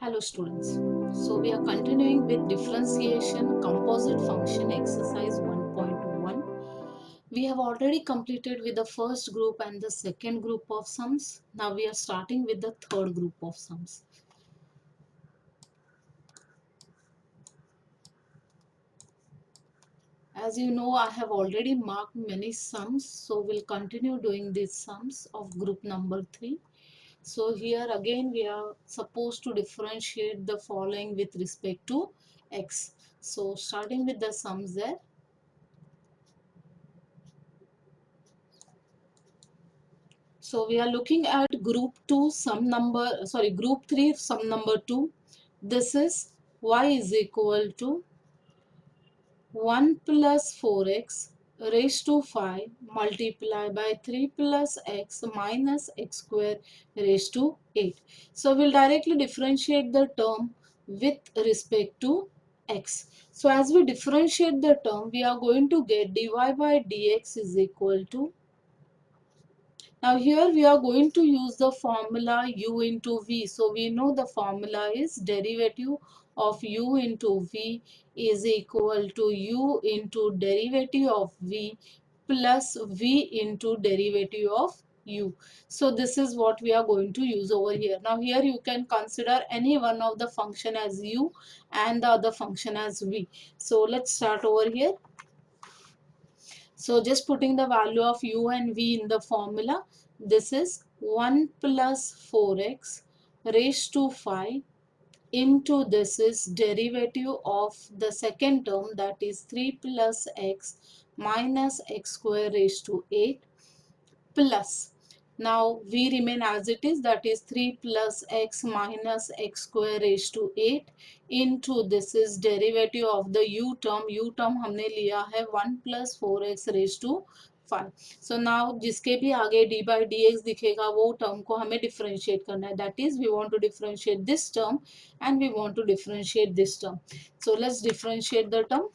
Hello students. So we are continuing with differentiation composite function exercise 1.1. We have already completed with the first group and the second group of sums. Now we are starting with the third group of sums. As you know, I have already marked many sums, so we'll continue doing these sums of group number 3. So here again we are supposed to differentiate the following with respect to x. So starting with the sums there. So we are looking at group 3 sum number 2. This is y is equal to 1 plus 4x raised to 5 multiplied by 3 plus x minus x square raised to 8. So we'll directly differentiate the term with respect to x. So as we differentiate the term, we are going to get dy by dx is equal to. Now here we are going to use the formula u into v. So we know the formula is derivative of u into v is equal to u into derivative of v plus v into derivative of u. So this is what we are going to use over here. Now here you can consider any one of the function as u and the other function as v. So let's start over here. So just putting the value of u and v in the formula, this is 1 plus 4x raised to 5 into this is derivative of the second term, that is 3 plus x minus x square raised to 8 plus. Now v remain as it is, that is 3 plus x minus x square raised to 8 into this is derivative of the u term हमने लिया है 1 plus 4x raised to 5. So now जिसके भी आगे d by dx दिखेगा वो term को हमें differentiate करना है, that is we want to differentiate this term and we want to differentiate this term. So let's differentiate the term.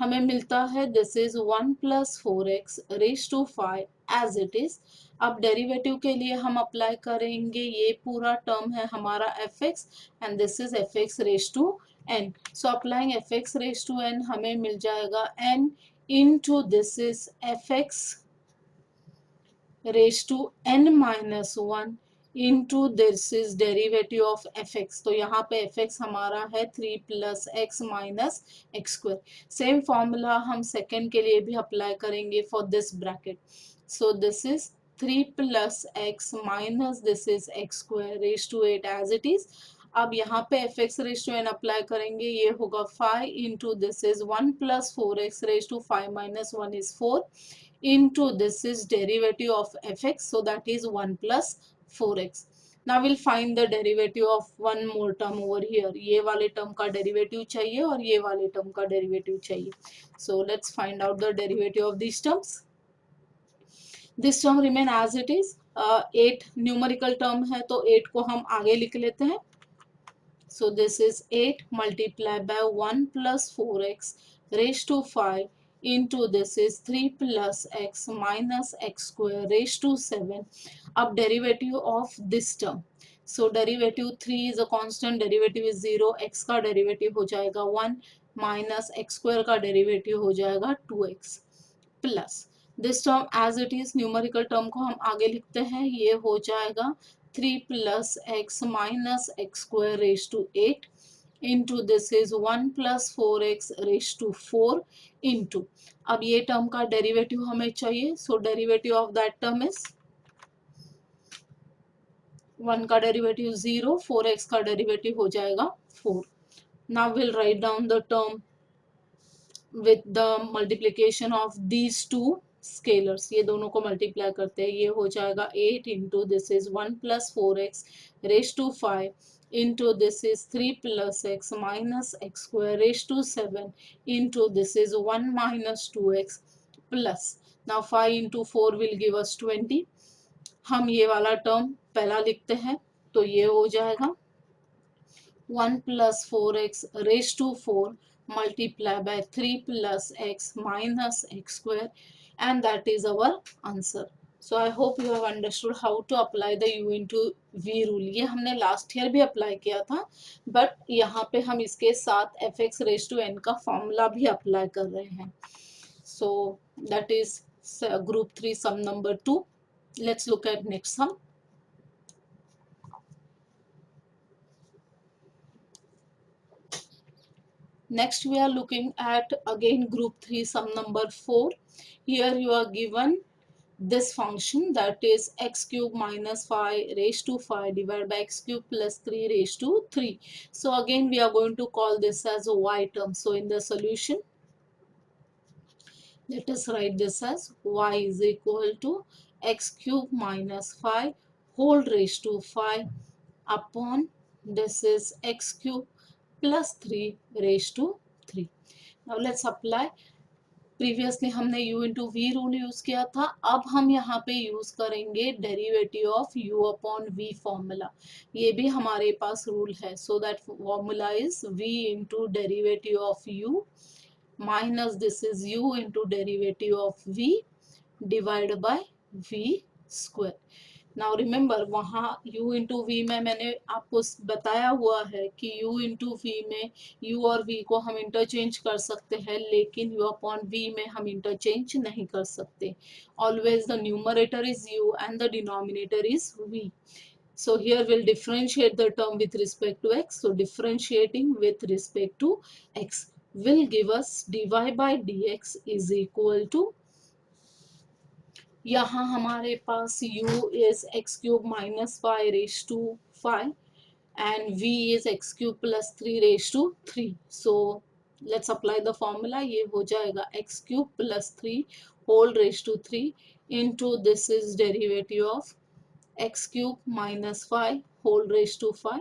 हमें मिलता है this is 1 plus 4x raise to 5 as it is. अब derivative के लिए हम apply करेंगे, ये पूरा टर्म है हमारा f x and this is f x raise to n. So applying f x raise to n हमें मिल जाएगा n into this is f x raise to n minus 1 into this is derivative of F x. तो यहाँ पे f x हमारा है 3 plus x minus x square. Same formula हम second के लिए भी अप्लाई करेंगे for this bracket. So this is 3 plus x minus this is x square raise to 8 as it is. अब यहाँ पे f x raise to N apply करेंगे, ये होगा 5 into this is 1 plus 4x raise to 5 minus 1 is 4 into this is derivative of fx, so that is 1 plus 4x. Now we'll find the derivative of one more term over here. ये वाले term का derivative चाहिए और ये वाले term का derivative चाहिए. So let's find out the derivative of these terms. This term remain as it is. 8 numerical term है तो 8 को हम आगे लिख लेते हैं. So this is 8 multiplied by 1 plus 4x raised to 5 into this is 3 plus x minus x square raised to 7. अब derivative of this term. So derivative 3 is a constant, derivative is 0, x का derivative हो जाएगा 1 minus x square का derivative हो जाएगा 2x plus this term as it is numerical term को हम आगे लिखते हैं, ये हो जाएगा 3 plus x minus x square raised to 8 into this is 1 plus 4x raised to 4 into. अब ये टर्म का डेरिवेटिव हमें चाहिए. So derivative of that term is 1 का डेरिवेटिव 0, 4x का डेरिवेटिव हो जाएगा 4. Now will write down the term with the multiplication of these two scalars. ये दोनों को मल्टीप्लाई करते हैं, ये हो जाएगा 8 into this is 1 plus 4x raised to 5 into this is 3 plus x minus x square raised to 7 into this is 1 minus 2x plus. Now 5 into 4 will give us 20. हम ये वाला टर्म पहला लिखते हैं, तो ये हो जाएगा 1 plus 4x raised to 4 multiplied by 3 plus x minus x square, and that is our answer. So I hope you have understood how to apply the u into v rule. ये हमने last year भी apply किया था, but यहाँ पे हम इसके साथ f x raise to n का फॉर्मूला भी अप्लाई कर रहे हैं। So that is group 3 sum number 2। Let's look at next sum. Next we are looking at again group 3 sum number 4. Here you are given this function, that is x cube minus 5 raised to 5 divided by x cube plus 3 raised to 3. So again we are going to call this as a y term. So in the solution, let us write this as y is equal to x cube minus 5 whole raised to 5 upon this is x cube plus 3 raised to 3. Now let's apply. Previously हमने u into v rule use किया था, अब हम यहाँ पे use करेंगे derivative of u upon v formula. ये भी हमारे पास रूल है। So that formula is v into derivative of u minus this is u into derivative of v divide by v square. Now remember, वहाँ u into v में मैंने आपको बताया हुआ है कि u इंटू वी में u और v को हम इंटरचेंज कर सकते हैं, लेकिन u अपॉन v में हम इंटरचेंज नहीं कर सकते। Always the numerator is u and the denominator is v. So here we'll differentiate the term with respect to x. So differentiating with respect to x will give us dy by dx is equal to, यहाँ हमारे पास u is x cube minus 5 raised to 5 and v is x cube plus 3 raised to 3. So let's apply the formula. ये हो जाएगा x cube plus 3 whole raised to 3 into this is derivative of x cube minus 5 whole raised to 5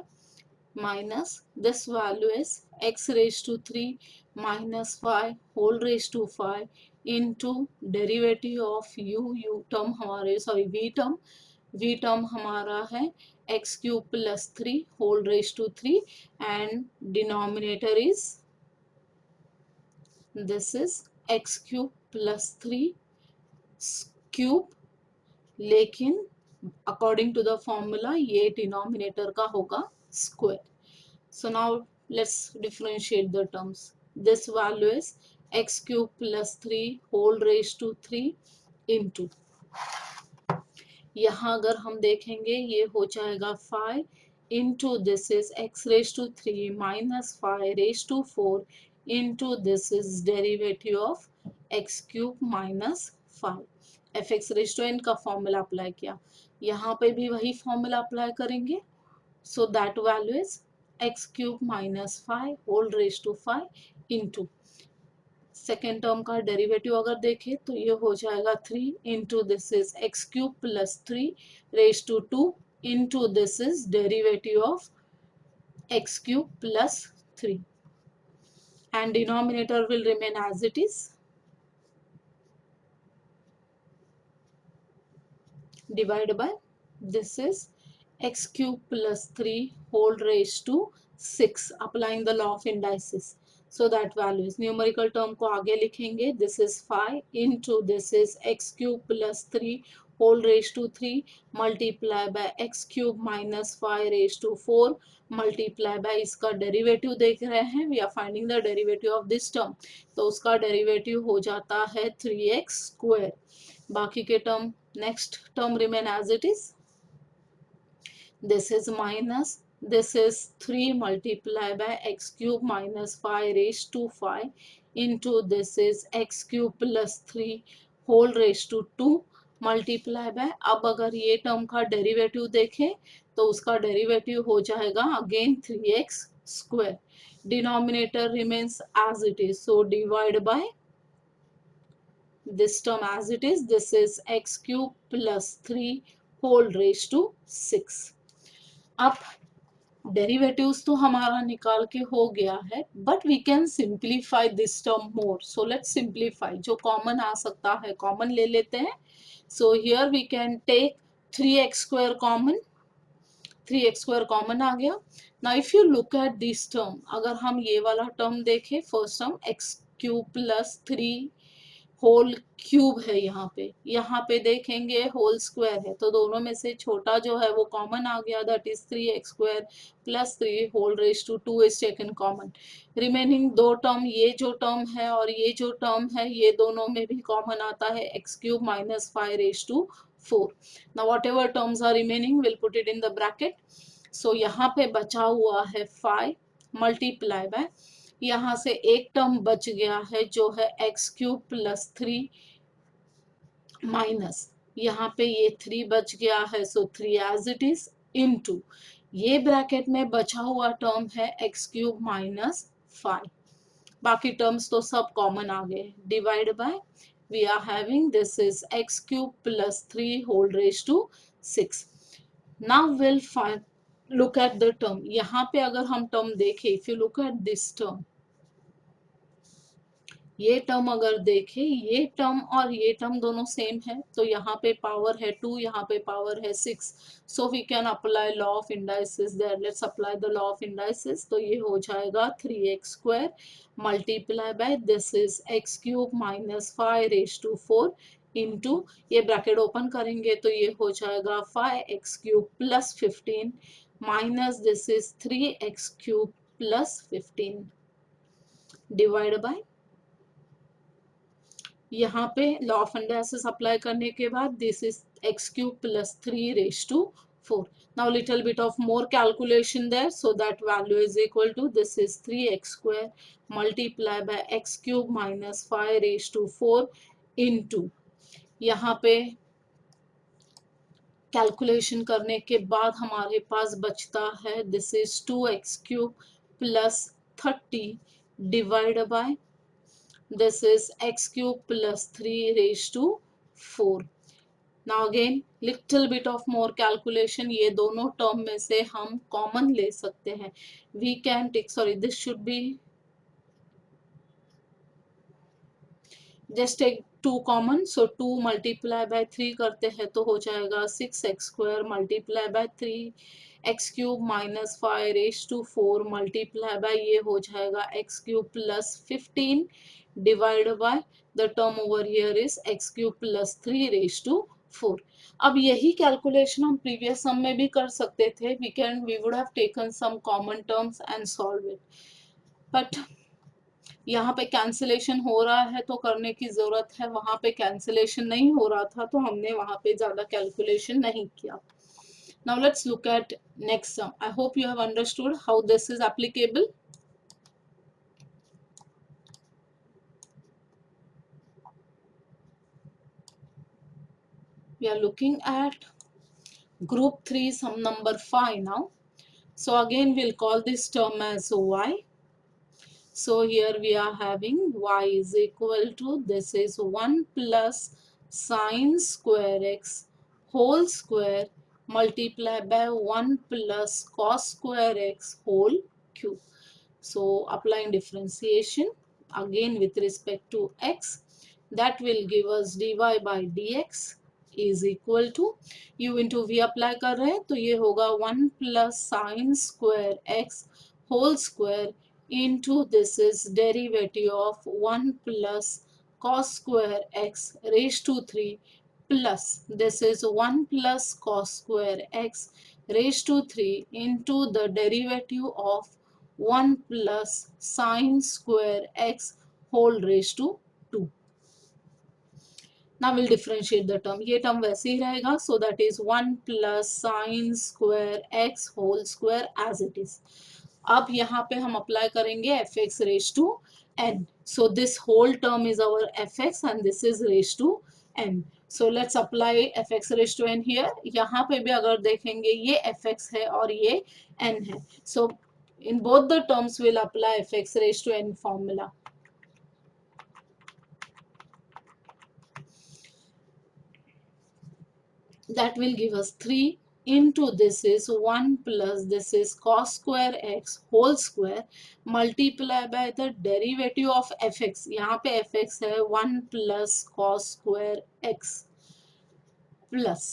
minus this value is x raised to 3 minus 5 whole raised to 5 into derivative of u term हमारे v term हमारा है x cube plus 3 whole raised to 3 and denominator is this is x cube plus 3 cube, लेकिन according to the formula ये denominator का होगा square. So now let's differentiate the terms. This value is x cube plus 3 whole raised to 3 into, यहाँ अगर हम देखेंगे ये हो जाएगा 5 into this is x raised to 3 minus 5 raised to 4 into this is derivative of x cube minus 5. fx raised to n का formula apply किया, यहाँ पे भी वही फॉर्मूला अप्लाई करेंगे. So that value is x cube minus 5 whole raised to 5 into, second term का derivative अगर देखें तो ये हो जाएगा 3 into this is x cube plus 3 raise to 2 into this is derivative of x cube plus 3 and denominator will remain as it is divide by this is x cube plus 3 whole raised to 6 applying the law of indices. So that value is numerical term को आगे लिखेंगे, this is 5 into this is x cube plus 3 whole raised to 3 multiply by x cube minus 5 raised to 4 multiply by इसका derivative देख रहे हैं, we are finding the derivative of this term, तो उसका derivative हो जाता है 3x square. बाकी के term next term remain as it is, this is minus this is 3 multiplied by x cube minus 5 raised to 5 into this is x cube plus 3 whole raised to 2 multiply by, अब अगर ये term का derivative देखें तो उसका derivative हो जाएगा again 3x square. Denominator remains as it is, so divide by this term as it is, this is x cube plus 3 whole raised to 6. अब डेरिवेटिव्स तो हमारा निकाल के हो गया है, but we can simplify this term more. So let's simplify, जो common आ सकता है कॉमन ले लेते हैं. So here we can take 3x square common, 3x square common आ गया. Now if you look at this term, अगर हम ये वाला टर्म देखें, first term x cube plus 3 whole cube है यहाँ पे देखेंगे होल स्क्वायर है, तो दोनों में से छोटा जो है वो कॉमन आ गया, that is 3x² + 3 whole raise to 2 is taken common. Remaining दो टर्म, ये जो टर्म है और ये जो टर्म है, ये दोनों में भी कॉमन आता है x³ - 5 raise to 4। Now whatever terms are remaining will put it in the bracket. So यहाँ पे बचा हुआ है 5 मल्टीप्लाई बाय, यहाँ से एक टर्म बच गया है जो है x³ + 3 माइनस, यहाँ पे ये 3 बच गया है, सो 3 एज इट इज, इनटू ये ब्रैकेट में बचा हुआ टर्म है x³ - 5। बाकी टर्म्स तो सब कॉमन आ गए, divide by we are having this is x³ + 3 whole raise to 6। Now will find, look at the term, यहाँ पे अगर हम टर्म देखें, if you look at this term, ये टर्म अगर देखें, ये टर्म और ये टर्म दोनों सेम है, तो यहाँ पे पावर है 2, यहाँ पे पावर है 6, so we can apply law of indices there. Let's apply the law of indices. तो ये हो जाएगा 3x² multiply by this is x³ - 5 raise to 4 into, ये ब्रैकेट ओपन करेंगे तो ये हो जाएगा 5x³ + 15 minus this is 3x³ + 15 divide by, यहाँ पे लॉ ऑफ इंडाइसिस अप्लाई करने के बाद this is x³ + 3 raise to 4। Now little bit of more calculation there, so that value is equal to this is 3x² multiply by x³ - 5 raise to 4 into, यहाँ पे calculation करने के बाद हमारे पास बचता है this is 2x³ + 30 divide by this is x³ + 3 raised to 4। now again little bit of more calculation, ये दोनों टर्म में से हम कॉमन ले सकते हैं, we can take, sorry this should be, just take 2 common, so 2 multiply by 3 करते हैं तो हो जाएगा 6x² multiply by 3 x³ - 5 raise to 4 multiply by, ये हो जाएगा x³ + 15 divide by the term over here is x³ + 3 raise to 4। अब यही कैलकुलेशन हम प्रीवियस सम में भी कर सकते थे, we would have taken some common terms and solve it, but यहाँ पे कैंसिलेशन हो रहा है तो करने की जरूरत है, वहां पे कैंसिलेशन नहीं हो रहा था तो हमने वहां पे ज्यादा कैलकुलेशन नहीं किया। Now let's look at next some. I hope you have understood how this is applicable. We are looking at group 3 sum number 5 now. So again we'll call this term as y. So here we are having y is equal to, this is 1 plus sine square x whole square multiplied by 1 plus cos square x whole cube. So applying differentiation again with respect to x, that will give us dy by dx is equal to, u into v apply कर रहे हैं तो ये होगा 1 plus sine square x whole square into this is derivative of 1 plus cos square x raised to 3 plus this is 1 plus cos square x raised to 3 into the derivative of 1 plus sine square x whole raised to 2। Now we'll differentiate the term, ये term वैसे ही रहेगा, so that is 1 plus sine square x whole square as it is। अब यहाँ पे हम apply करेंगे fx raised to n, so this whole term is our fx and this is raised to n। so let's apply fx raised to n here। यहाँ पे भी अगर देखेंगे ये fx है और ये n है, so in both the terms we'll apply fx raised to n formula। that will give us 3 into this is 1 plus this is cos square x whole square multiply by the derivative of fx, यहाँ पे fx है 1 plus cos square x plus,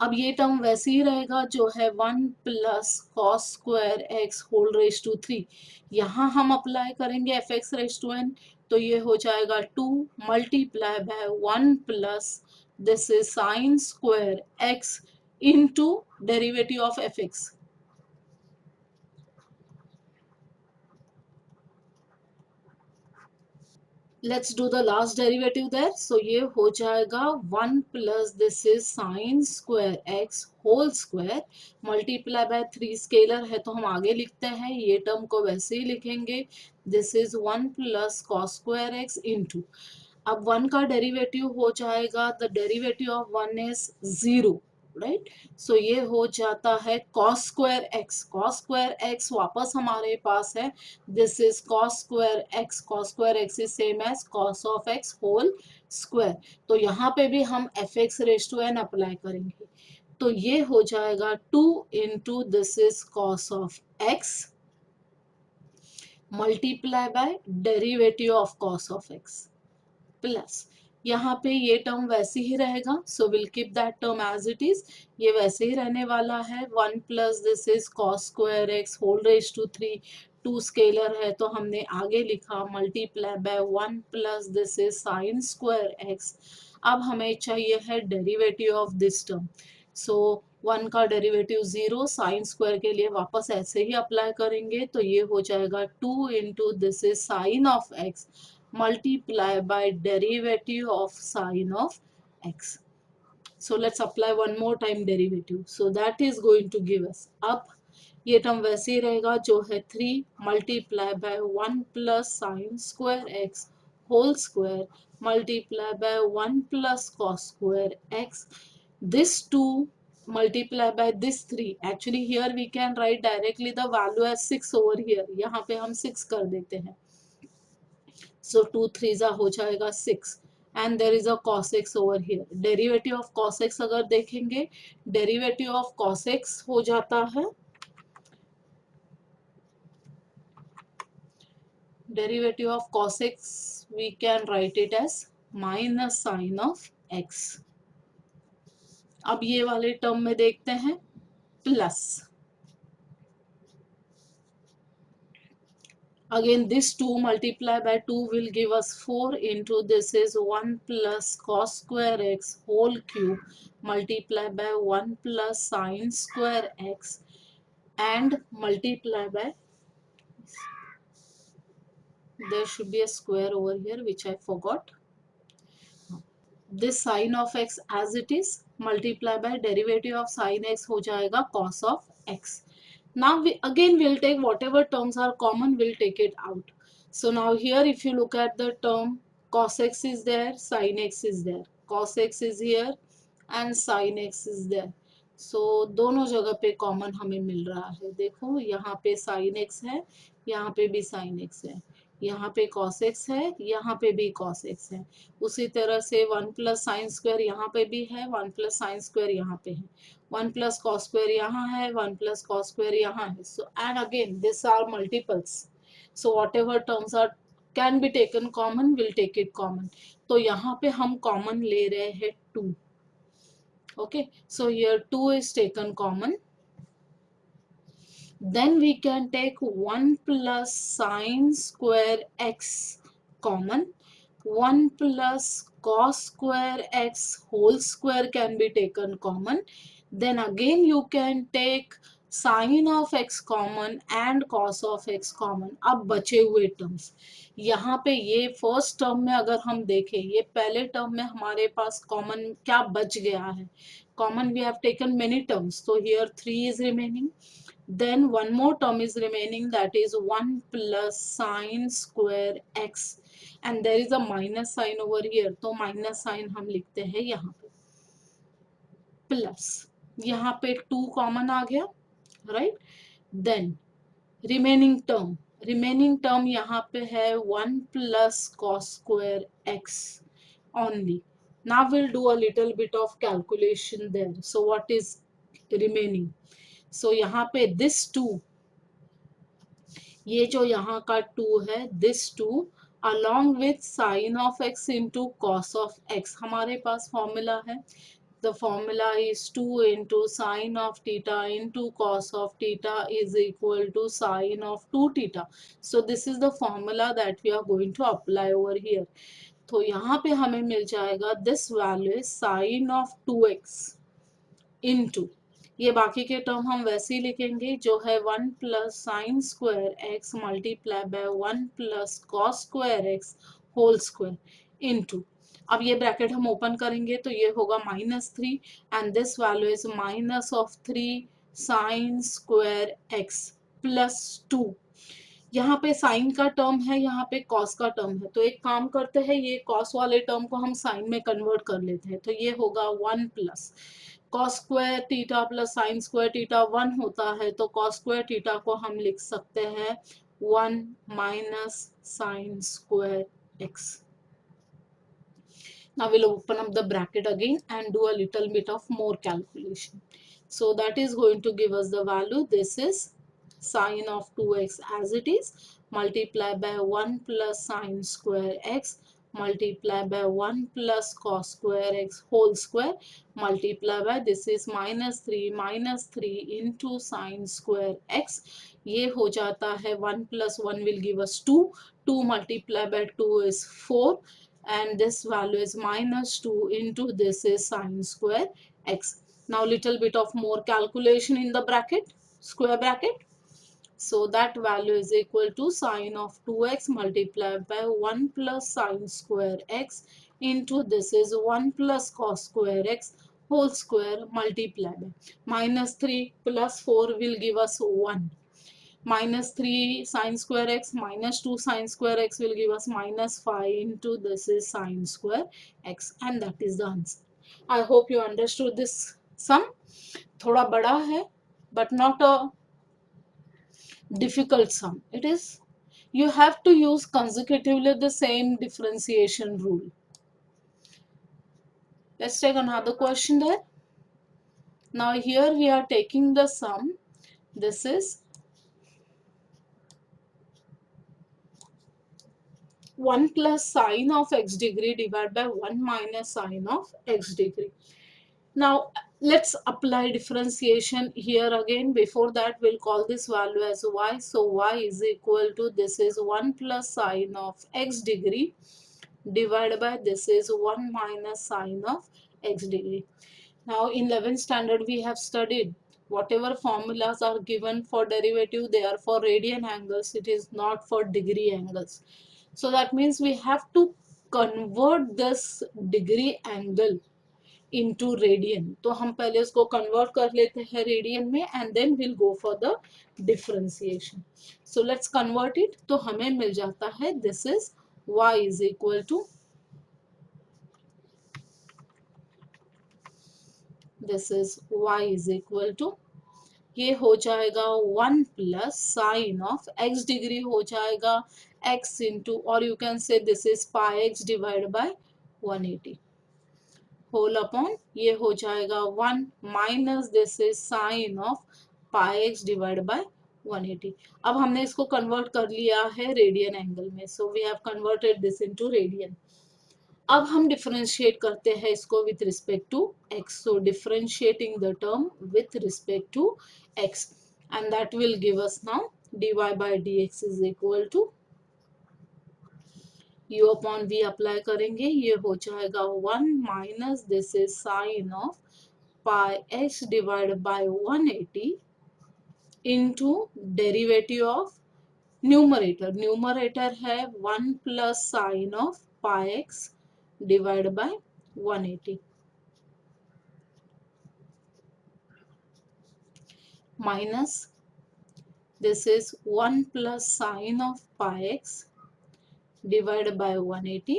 अब ये term वैसे ही रहेगा जो है 1 plus cos square x whole raise to 3, यहाँ हम अप्लाई करेंगे F x raise to N, तो ये हो जाएगा 2 multiply by 1 plus this is sine square X into derivative of F X. Let's do the last derivative there. So ये हो जाएगा 1 plus this is sine square x whole square multiply by 3 scalar है तो हम आगे लिखते हैं, ये टर्म को वैसे ही लिखेंगे. This is 1 plus cos square X into, अब 1 का डेरिवेटिव हो जाएगा, the derivative of 1 is 0, right. So ये हो जाता है cos square X. Cos square X वापस हमारे पास है, this is cos square X. Cos square X is same as cos of X whole square. तो यहाँ पे भी हम F x raise to N apply करेंगे, तो ये हो जाएगा 2 into this is cos of x multiply by derivative of cos of x plus, यहाँ पे ये टर्म वैसे ही रहेगा, so will keep that term as it is. ये वैसे ही रहने वाला है. 1 plus this is cos square x whole raise to 3, 2 scalar है तो हमने आगे लिखा multiply by 1 plus this is sine square x. अब हमें चाहिए है derivative of this term. So 1 का डेरिवेटिव 0, साइन स्क्वायर के लिए वापस ऐसे ही अप्लाई करेंगे, तो ये हो जाएगा 2 into this is sine of x multiply by derivative of sine of x. So let's apply one more time derivative. So that is going to give us, अब ये टर्म वैसे ही रहेगा जो है 3 multiply by 1 plus sine square x whole square multiply by 1 plus cos square x. This 2 multiply by this 3. Actually here we can write directly the value as 6 over here. यहाँ पे हम 6 कर देते हैं. So 2 3s हो जाएगा 6 and there is a cos x over here. Derivative of cos x अगर देखेंगे, derivative of cos x हो जाता है, derivative of cos x we can write it as minus sine of x. अब ये वाले टर्म में देखते हैं plus, again this 2 multiply by 2 will give us 4 into this is 1 plus cos square x whole cube multiply by 1 plus sine square x and multiply by, there should be a square over here which I forgot, this sine of x as it is multiply by derivative of sine x हो जाएगा cos of x. Now we again will take whatever terms are common, we'll take it out. So now here if you look at the term, cos x is there, sin x is there, cos x is here and sin x is there. So दोनों जगह पे common हमें मिल रहा है. देखो यहाँ पे sin x है, यहाँ पे भी sin x है, यहाँ पे cos x है, यहाँ पे भी cos x है. उसी तरह से 1 प्लस साइन स्क्वायर यहाँ पे भी है, 1 प्लस साइन स्क्वायर यहाँ पे है, 1 प्लस कॉस स्क्वायर यहाँ है, 1 प्लस कॉस स्क्वायर यहाँ है. So and again this are multiples, so whatever terms are can be taken common will take it common. तो यहाँ पे हम कॉमन ले रहे हैं 2. Okay, so here 2 is taken common. Then we can take 1 plus sine square x common. 1 plus cos square x whole square can be taken common. Then again you can take sine of x common and cos of x common. अब बचे हुए terms यहाँ पे, ये first term में अगर हम देखें, ये पहले टर्म में हमारे पास कॉमन क्या बच गया है, common we have taken many terms, तो here 3 is remaining. Then one more term is remaining, that is 1 plus sine square x and there is a minus sign over here, तो minus sign हम लिखते हैं यहाँ पे plus, यहाँ पे 2 common आ गया, राइट. देन रिमेनिंग टर्म यहाँ पे है 1 plus cos square x only. Now we'll do a little bit of calculation there. So what is remaining? So यहाँ पे this 2, ये जो यहाँ का 2 है, this 2 along with sin of x into cos of x, हमारे पास फॉर्मूला है The formula is 2 into sine of theta into cos of theta is equal to sine of 2 theta. So this is the formula that we are going to apply over here. तो यहाँ पे हमें मिल जाएगा this value is sine of 2x into, ये बाकी के term हम वैसे ही लिखेंगे जो है 1 plus sine square x multiply by 1 plus cos square x whole square into, अब ये ब्रैकेट हम ओपन करेंगे तो ये होगा -3 and this value is -3 sign square x plus 2, यहाँ पे साइन का टर्म है, यहाँ पे कॉस का टर्म है, तो एक काम करते हैं ये कॉस वाले टर्म को हम साइन में कन्वर्ट कर लेते हैं, तो ये होगा 1 plus cos square theta plus sine square theta 1 होता है, तो कॉस स्क्वायर थीटा को हम लिख सकते हैं 1 minus sign square x. Now we'll open up the bracket again and do a little bit of more calculation. So that is going to give us the value. This is sine of 2x as it is, multiply by 1 plus sine square x multiply by 1 plus cos square x whole square multiply by, this is -3 into sine square x. ये हो जाता है 1 plus 1 will give us 2, 2 multiply by 2 is 4, and this value is -2 into this is sine square x. Now little bit of more calculation in the bracket, square bracket. So that value is equal to sine of 2x multiplied by 1 plus sine square x into this is 1 plus cos square x whole square multiplied by -3 plus 4 will give us 1. -3 sine square x minus 2 sine square x will give us -5 into this is sine square x, and that is the answer. I hope you understood this sum. थोड़ा बड़ा है but not a difficult sum. It is, you have to use consecutively the same differentiation rule. Let's take another question there. Now here we are taking the sum. This is 1 plus sine of x degree divided by 1 minus sine of x degree. Now let's apply differentiation here again. Before that we'll call this value as y. So y is equal to, this is 1 plus sine of x degree divided by this is 1 minus sine of x degree. Now in 11th standard we have studied whatever formulas are given for derivative, they are for radian angles, it is not for degree angles. So that means we have to convert this degree angle into radian. तो हम पहले उसको convert कर लेते हैं radian में and then we'll go for the differentiation. So let's convert it. तो हमें मिल जाता है this is y is equal to, this is y is equal to, ये हो जाएगा 1 plus sine of x degree हो जाएगा x इंटू, और you can say this is pi x divide by 180 whole upon, ये हो जाएगा 1 minus this is sine of pi x divide by 180. अब हमने इसको कन्वर्ट कर लिया है रेडियन एंगल में, so we have converted this into radian. अब हम डिफरेंशिएट करते हैं इसको with respect to x. So differentiating the term with respect to x, and that will give us now dy by dx is equal to u upon v apply करेंगे, ये हो जाएगा 1 minus this is sine of pi x divide by 180 into derivative of numerator. Numerator है 1 plus sine of pi x divide by 180 minus this is 1 plus sine of pi x divided by 180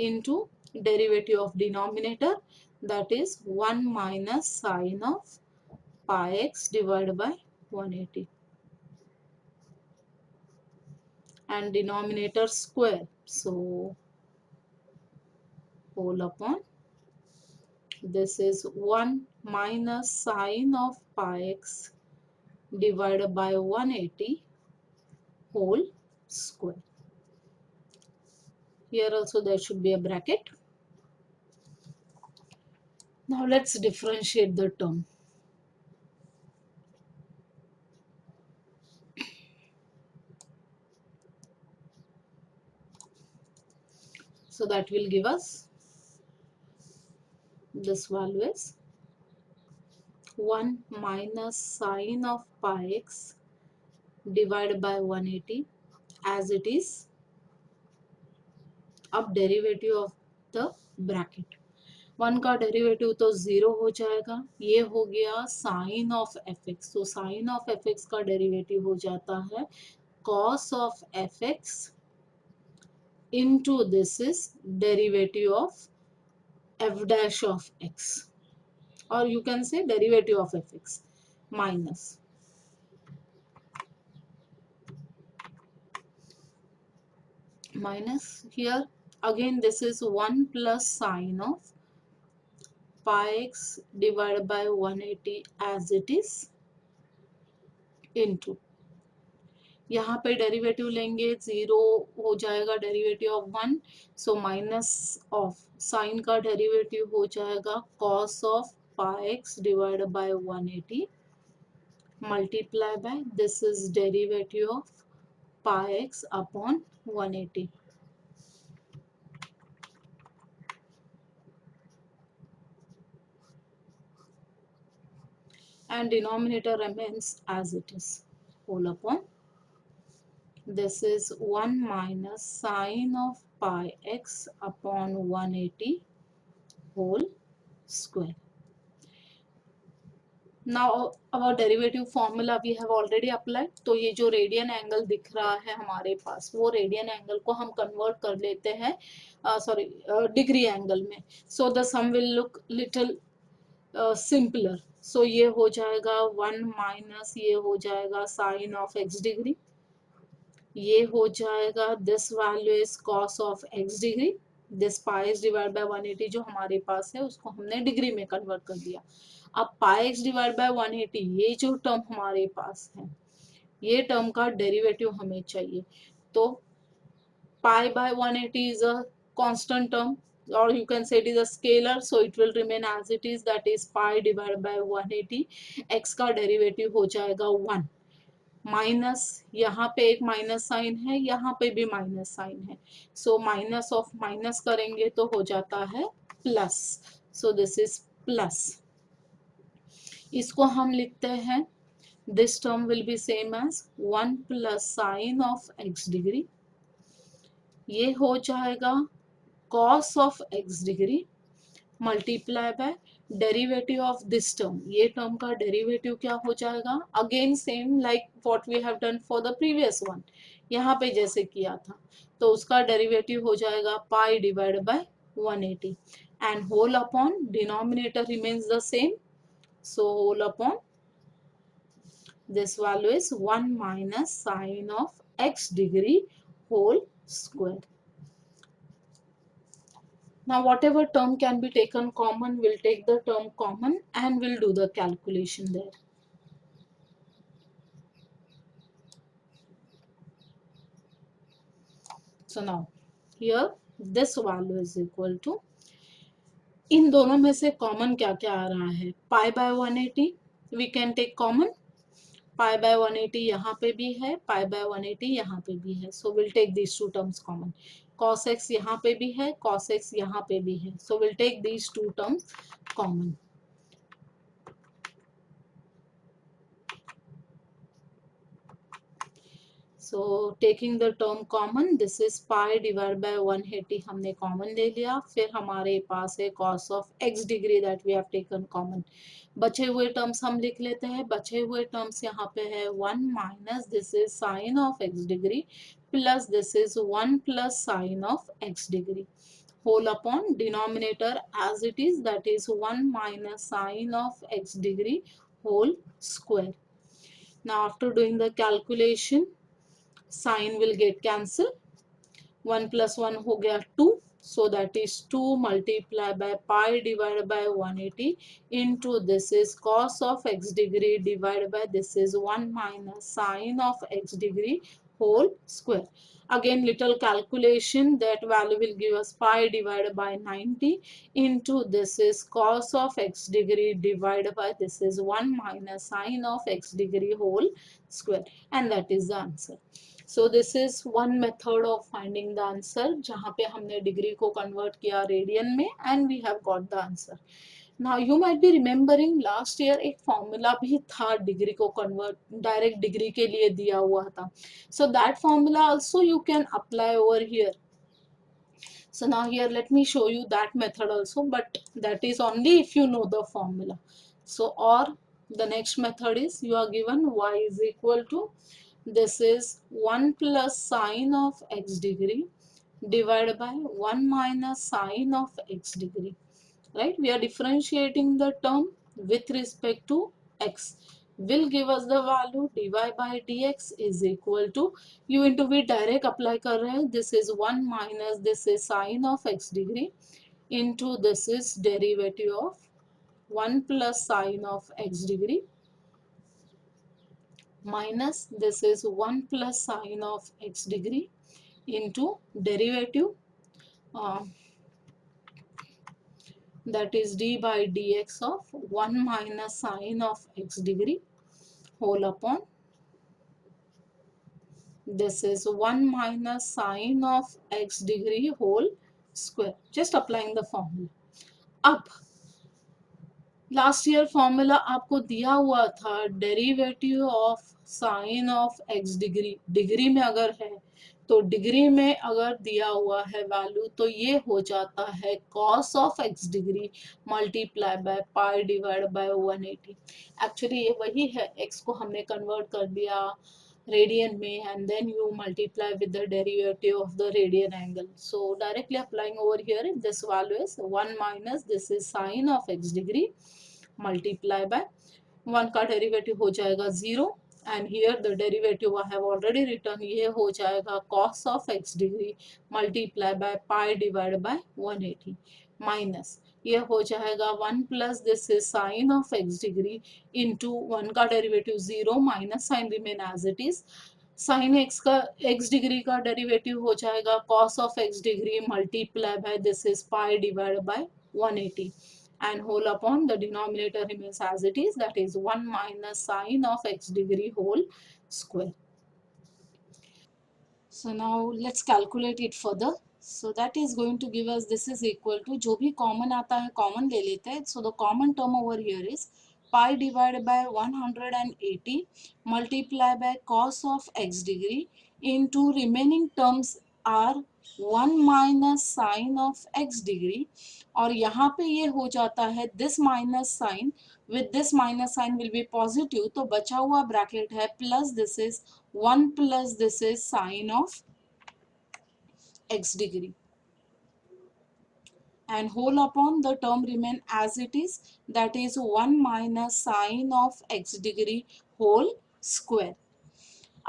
into derivative of denominator, that is 1 minus sine of pi x divided by 180 and denominator square, so whole upon, this is 1 minus sine of pi x divided by 180 whole square. Here also there should be a bracket. Now let's differentiate the term. So that will give us, this value is 1 minus sine of pi x divided by 180 as it is, अब derivative of the bracket, 1 का derivative तो 0 हो जाएगा, ये हो गया sign of F x, तो sign of F x का डेरिवेटिव हो जाता है cos of F x into this is derivative of f dash of x, or you can say derivative of fx minus here again this is 1 plus sine of pi x divided by 180 as it is into, यहाँ पे derivative लेंगे 0 हो जाएगा derivative of 1, so minus of sine का derivative हो जाएगा cos of pi x divided by 180 multiply by this is derivative of pi x upon 180, and denominator remains as it is, whole upon this is 1 minus sine of pi x upon 180 whole square. Now our derivative formula we have already applied, तो ये जो radian angle दिख रहा है हमारे पास वो radian angle को हम कन्वर्ट कर लेते हैं सॉरी डिग्री एंगल में, so the sum will look little simpler, so ये हो जाएगा 1 माइनस ये हो जाएगा साइन ऑफ एक्स डिग्री, ये हो जाएगा this value is cos of x degree, this pi x divide by 180 जो हमारे पास है उसको हमने डिग्री में कन्वर्ट कर दिया, अब पाई एक्स डिवाइड बाय 180 ये जो टर्म हमारे पास है ये टर्म का डेरिवेटिव हमें चाहिए, तो पाई by 180 is a constant term, or you can say it is a scalar, so it will remain as it is, that is pi divided by 180, x का डेरिवेटिव हो जाएगा 1 माइनस, यहाँ पे एक माइनस साइन है यहाँ पे भी माइनस साइन है, सो माइनस ऑफ माइनस करेंगे तो हो जाता है plus, so this is plus, इसको हम लिखते हैं this term will be same as 1 plus sine of x degree, ये हो जाएगा cos of x degree multiply by derivative of this term, ये टर्म का डेरिवेटिव क्या हो जाएगा again same like what we have done for the previous one, यहाँ पे जैसे किया था तो उसका डेरिवेटिव हो जाएगा pi divide by 180 and whole upon denominator remains the same, so whole upon this value is 1 minus sine of x degree whole square. Now whatever term can be taken common, we'll take the term common and we'll do the calculation there. So now here this value is equal to, इन दोनों में से common क्या क्या आ रहा है, pi by 180 we can take common, pi by 180 यहाँ पे भी है, पाई बाय 180 यहाँ पे भी है, so will take these two terms common, cos x यहाँ पे भी है cos x यहाँ पे भी है, so will take these two terms common, so taking the term common this is pi divide by 180 हमने कॉमन ले लिया, फिर हमारे पास है cos of x degree that we have taken common, बचे हुए टर्म्स हम लिख लेते हैं, बचे हुए टर्म्स यहाँ पे है 1 minus this is sine of x degree plus this is 1 plus sine of x degree whole upon denominator as it is, that is 1 minus sine of x degree whole square. Now after doing the calculation sine will get cancel, 1 plus 1 हो गया 2, so that is 2 multiplied by pi divided by 180 into this is cos of x degree divided by this is 1 minus sine of x degree whole square. Again, little calculation, that value will give us pi divided by 90 into this is cos of x degree divided by this is 1 minus sine of x degree whole square, and that is the answer. So this is one method of finding the answer जहाँ पे हमने degree को convert किया radian में and we have got the answer. Now you might be remembering last year एक formula भी था degree को कन्वर्ट डायरेक्ट डिग्री के लिए दिया हुआ था. So that formula also you can apply over here. So now here let me show you that method also, but that is only if you know the formula. So or the next method is you are given y is equal to this is 1 plus sine of x degree divided by 1 minus sine of x degree, right? We are differentiating the term with respect to x, will give us the value dy by dx is equal to u into v direct apply कर रहे हैं, this is 1 minus this is sine of x degree into this is derivative of 1 plus sine of x degree minus this is 1 plus sine of x degree into derivative uh, that is d by dx of 1 minus sine of x degree whole upon this is 1 minus sine of x degree whole square. Just applying the formula. अब last year formula आपको दिया हुआ था derivative of sine of x degree, degree में अगर है तो degree में अगर दिया हुआ है वैल्यू तो ये हो जाता है cos of x degree multiply by pi divide by 180. Actually ये वही है, एक्स को हमने कन्वर्ट कर दिया रेडियन में and then you multiply with the derivative of the radian angle. So directly applying over here, this value is 1 minus this is sine of x degree multiply by 1 का derivative हो जाएगा 0 and here the derivative I have already written, ये हो जाएगा cos of x degree multiply by pi divide by 180 minus ये हो जाएगा 1 plus this is sine of x degree into 1 का derivative 0 minus sine remain as it is, sine x का x degree का derivative हो जाएगा cos of x degree multiply by this is pi divide by 180 and whole upon the denominator remains as it is, that is 1 minus sine of x degree whole square. So now let's calculate it further. So that is going to give us this is equal to जो भी common आता है common ले लेते हैं. So the common term over here is pi divided by 180 multiply by cos of x degree into remaining terms are 1 minus sine of x degree और यहाँ पे ये हो जाता है this minus sign with this minus sign will be positive तो बचा हुआ bracket है plus this is 1 plus this is sine of x degree and whole upon the term remain as it is, that is 1 minus sine of x degree whole square.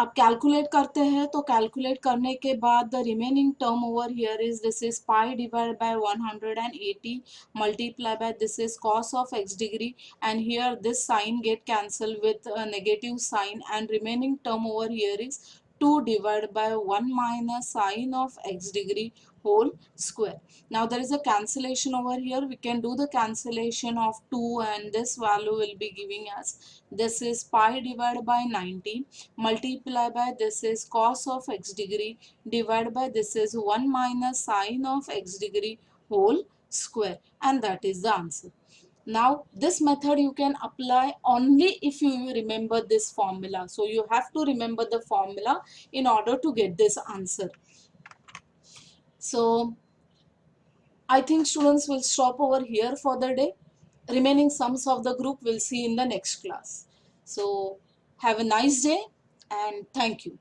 अब calculate करते हैं तो calculate करने के बाद the remaining term over here is this is pi divide by 180 multiply by this is cos of x degree and here this sine get cancel with negative sine and remaining term over here is 2 divided by 1 minus sine of x degree whole square. Now there is a cancellation over here. We can do the cancellation of 2 and this value will be giving us this is pi divided by 90 multiply by this is cos of x degree divided by this is 1 minus sine of x degree whole square, and that is the answer. Now this method you can apply only if you remember this formula. So you have to remember the formula in order to get this answer. So I think students will stop over here for the day. Remaining sums of the group we'll see in the next class. So have a nice day and thank you.